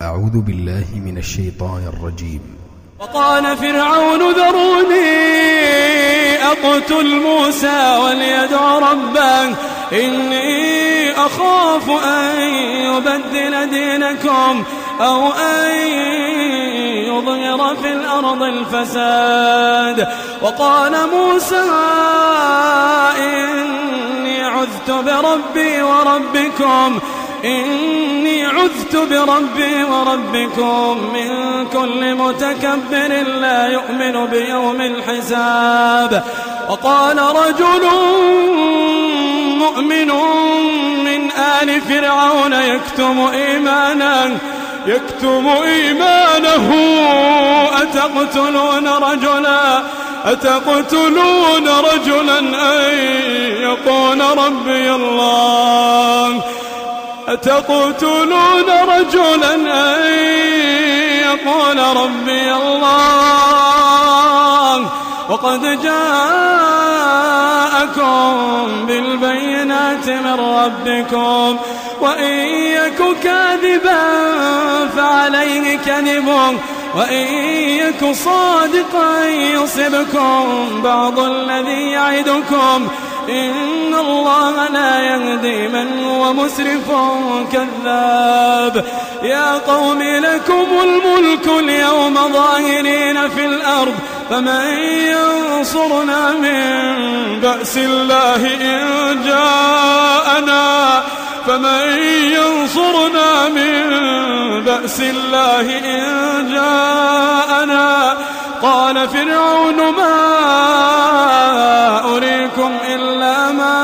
أعوذ بالله من الشيطان الرجيم. وقال فرعون ذروني أقتل موسى وليدع ربه إني أخاف أن يبدل دينكم أو أن يظهر في الأرض الفساد. وقال موسى إني عذت بربي وربكم من كل متكبر لا يؤمن بيوم الحساب. وقال رجل مؤمن من آل فرعون يكتم إيمانه أتقتلون رجلا أن يقول ربي الله وقد جاءكم بالبينات من ربكم وإن يك كاذبا فعليه كذبه وإن يك صادقا يصبكم بعض الذي يعدكم إن الله لا يهدي من هو مسرف كذاب. يا قوم لكم الملك اليوم ظاهرين في الأرض فمن ينصرنا من بأس الله إن جاءنا قال فرعون ما أريكم إلا ما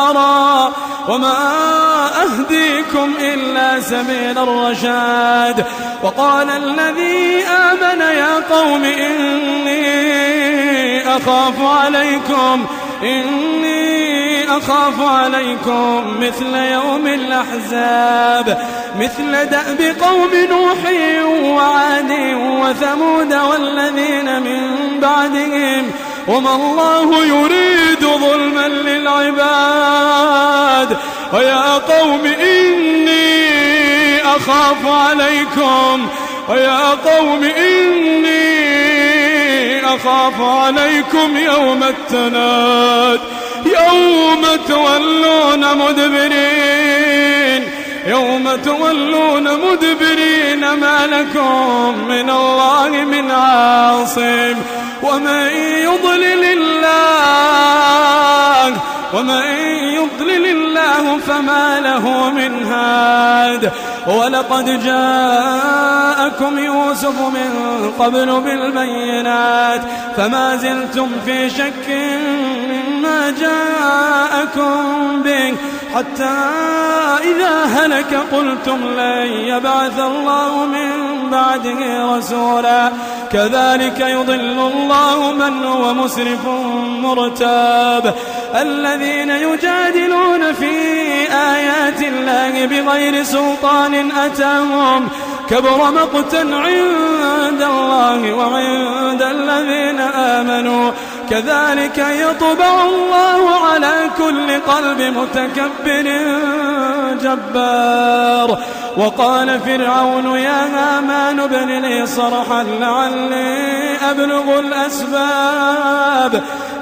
أرى وما أهديكم إلا سبيل الرشاد. وقال الذي آمن يا قوم إني أخاف عليكم مثل يوم الأحزاب مثل دأب قوم نوح وعاد وثمود والذين من بعدهم وما الله يريد ظلما للعباد. ويا قوم إني أخاف عليكم يوم التناد يوم تولون مدبرين ما لكم من الله من عاصم ومن يضلل الله فما له من هاد. ولقد جاءكم يوسف من قبل بالبينات فما زلتم في شك مما جاءكم به حتى إذا هلك قلتم لن يبعث الله من بعده رسولا كذلك يضل الله من هو مسرف مرتاب. الذين يجادلون في آيات الله بغير سلطان أتاهم كبر مقتا عند الله وعند الذين آمنوا كذلك يطبع الله على كل قلب متكبر جبار. وقال فرعون يا هامان ابن لي صرحا لعلي أبلغ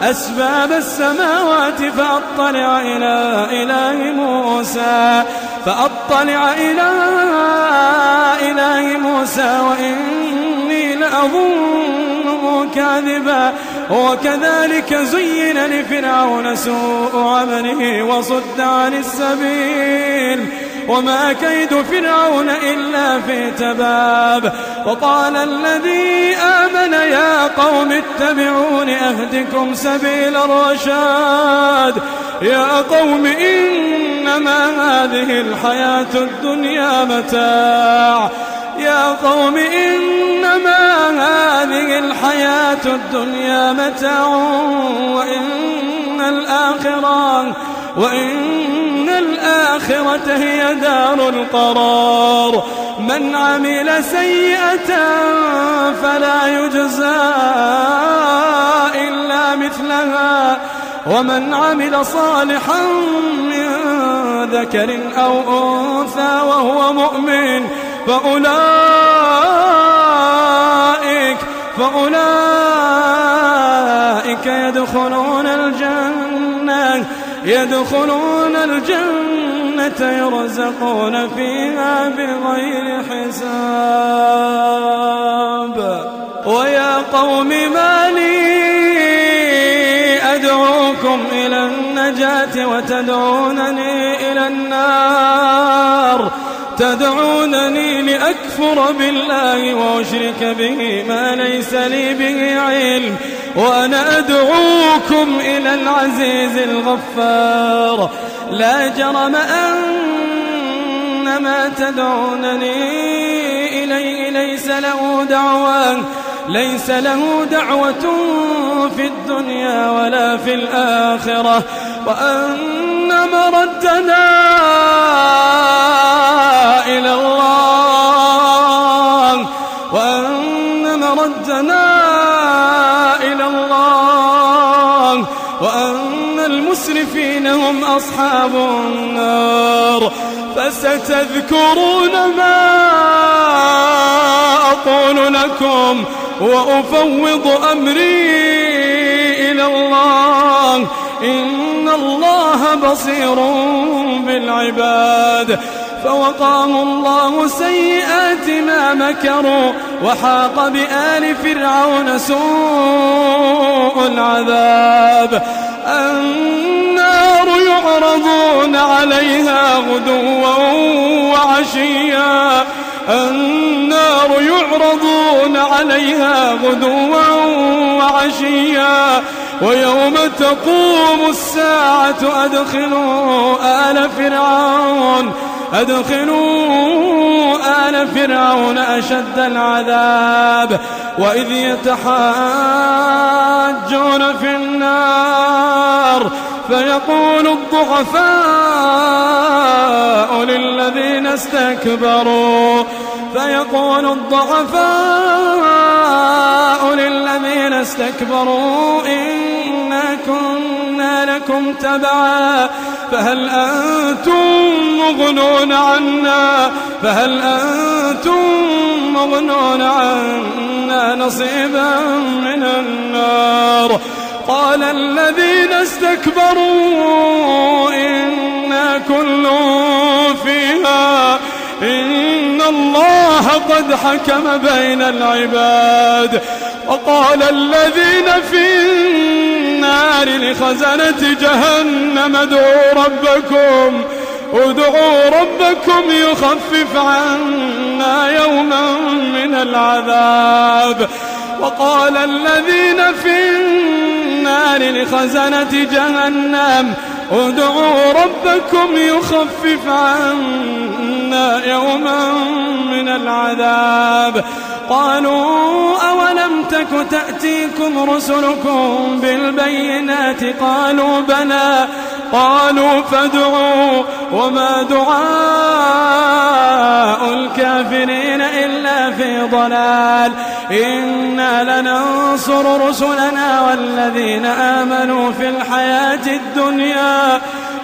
أسباب السماوات فأطلع إلى إله موسى وإني لأظنه كاذبا. وكذلك زين لفرعون سوء عمله وصد عن السبيل وما كيد فرعون إلا في تباب. وقال الذي آمن يا قوم اتبعون أهدكم سبيل الرشاد. يا قوم إنما هذه الحياة الدنيا متاع وإن الآخرة هي دار القرار. من عمل سيئة فلا يجزى إلا مثلها ومن عمل صالحا من ذكر أو أنثى وهو مؤمن فأولئك يدخلون الجنة يرزقون فيها بغير حساب. ويا قوم ما لي أدعوكم إلى النجاة وتدعونني إلى النار، تدعونني لأكفر بالله وأشرك به ما ليس لي به علم، وأنا أدعوكم إلى العزيز الغفار. لا جرم أن ما تدعونني إليه ليس له دعوة في الدنيا ولا في الآخرة، وأن مردنا إلى الله، وأن المسرفين هم أصحاب النار. فستذكرون ما أقول لكم وأفوض أمري إلى الله، إن الله بصير بالعباد. فوقاه الله سيئات ما مكروا، وحاق بآل فرعون سوء العذاب. النار يعرضون عليها غدوا وعشيا، النار يعرضون عليها غدوا وعشيا، ويوم تقوم الساعة أدخلوا آل فرعون أشد العذاب. وإذ يتحاجون في النار فيقول الضعفاء للذين استكبروا إنا كنا لكم تبعا فهل أنتم مغنون عنا نصيبا من النار. قال الذين استكبروا إنا كل فيها إن الله قد حكم بين العباد. وقال الذين في النار لخزنة جهنم ادعوا ربكم يخفف عنا يوما من العذاب. وقال الذين في النار لخزنة جهنم ادعوا ربكم يخفف عنا يوما من العذاب. قالوا أولم تك تأتيكم رسلكم بالبينات قالوا بلى قالوا فادعوا وما دعاء الكافرين إلا في ضلال. إنا لننصر رسلنا والذين آمنوا في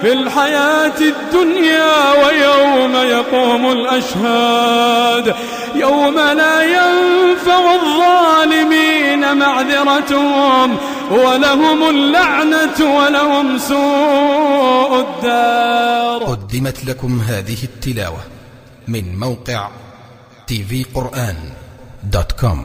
الحياة الدنيا ويوم يقوم الأشهاد، يوم لا ينفع الظالمين معذرتهم ولهم اللعنة ولهم سوء الدار. قدمت لكم هذه التلاوة من موقع tvquran.com.